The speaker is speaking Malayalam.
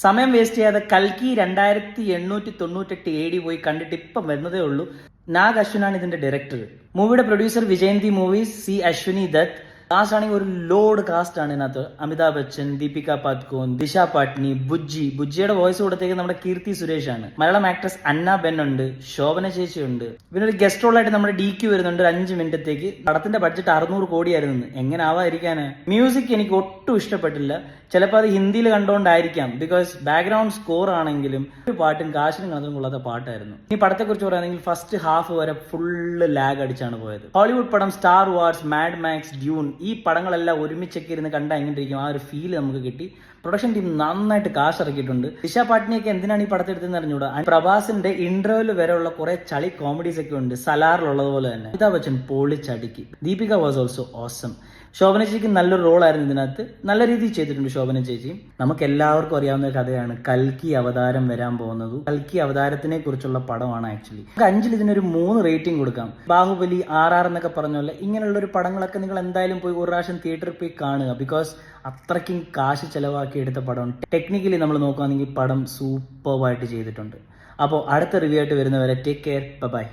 സമയം വേസ്റ്റ് ചെയ്യാതെ കൽക്കി 2898 പോയി കണ്ടിട്ട് ഇപ്പം വരുന്നതേ ഉള്ളൂ. നാഗ് അശ്വിനാണ് ഇതിന്റെ ഡയറക്ടർ. മൂവിയുടെ producer Vyjayanthi movies, C Ashwini Dutt. Cast ആണെങ്കിൽ ഒരു ലോഡ് കാസ്റ്റ് ആണ് ഇതിനകത്ത്. അമിതാഭ് ബച്ചൻ, ദീപിക പാദുക്കോൺ, ദിശ പാട്നി, ബുജ്ജിയുടെ വോയിസ് കൊടുത്തേക്ക് നമ്മുടെ കീർത്തി സുരേഷ് ആണ്. മലയാളം ആക്ട്രസ് അന്ന ബെൻ ഉണ്ട്, ശോഭന ചേച്ചി ഉണ്ട്. പിന്നെ ഒരു ഗസ്റ്റ് റോൾ ആയിട്ട് നമ്മുടെ DQ വരുന്നുണ്ട് 5 മിനിറ്റത്തേക്ക്. പടത്തിന്റെ ബഡ്ജറ്റ് 600 കോടിയായിരുന്നു. എങ്ങനെ ആവാതിരിക്കാന്. മ്യൂസിക് എനിക്ക് ഒട്ടും ഇഷ്ടപ്പെട്ടില്ല. ചിലപ്പോൾ അത് ഹിന്ദിയിൽ കണ്ടുകൊണ്ടായിരിക്കാം, ബിക്കോസ് ബാക്ക്ഗ്രൗണ്ട് സ്കോർ ആണെങ്കിലും ഒരു പാട്ടും കാശിനും കണക്കിനും കൊള്ളാത്ത പാട്ടായിരുന്നു. ഈ പടത്തെക്കുറിച്ച് പറയുകയാണെങ്കിൽ ഫസ്റ്റ് ഹാഫ് വരെ ഫുള്ള് ലാഗ് അടിച്ചാണ് പോയത്. ഹോളിവുഡ് പടം Star Wars, Mad Max, Dune, ഈ പടങ്ങളെല്ലാം ഒരുമിച്ചൊക്കെ ഇരുന്ന് കണ്ടാൽ എങ്ങനെ ഇരിക്കും ആ ഒരു ഫീൽ നമുക്ക് കിട്ടി. പ്രൊഡക്ഷൻ ടീം നന്നായിട്ട് കാശ് ഇറക്കിയിട്ടുണ്ട്. ദിശ പാട്നിയൊക്കെ എന്തിനാണ് ഈ പടത്തെടുത്തെന്ന് അറിഞ്ഞൂടാ. പ്രഭാസിന്റെ ഇന്റർവെൽ വരെയുള്ള കുറെ ചളി കോമഡീസ് ഒക്കെ ഉണ്ട്, സലാറിലുള്ളതുപോലെ തന്നെ. അമിതാഭ് ബച്ചൻ പൊളിച്ചടുക്കി. Deepika was also awesome. Shobhana ചേച്ചിക്ക് നല്ലൊരു റോളായിരുന്നു ഇതിനകത്ത്. നല്ല രീതിയിൽ ചെയ്തിട്ടുണ്ട് ശോഭന ചേച്ചി. നമുക്ക് എല്ലാവർക്കും അറിയാവുന്ന കഥയാണ് കൽക്കി അവതാരം വരാൻ പോകുന്നത്. കൽക്കി അവതാരത്തിനെ കുറിച്ചുള്ള പടമാണ് ആക്ച്വലി. 5 ഇതിനൊരു 3 റേറ്റിംഗ് കൊടുക്കാം. ബാഹുബലി, RR എന്നൊക്കെ പറഞ്ഞ പോലെ ഇങ്ങനെയുള്ള ഒരു പടങ്ങളൊക്കെ നിങ്ങൾ എന്തായാലും പോയി ഒരു പ്രാവശ്യം തിയേറ്ററിൽ പോയി കാണുക. ബിക്കോസ് അത്രയ്ക്കും കാശ് ചെലവാക്കി എടുത്ത പടമാണ്. ടെക്നിക്കലി നമ്മൾ നോക്കുകയാണെങ്കിൽ പടം സൂപ്പർവായിട്ട് ചെയ്തിട്ടുണ്ട്. അപ്പോൾ അടുത്ത റിവ്യൂ ആയിട്ട് വരുന്നവരെ ടേക്ക് കെയർ, ബൈ.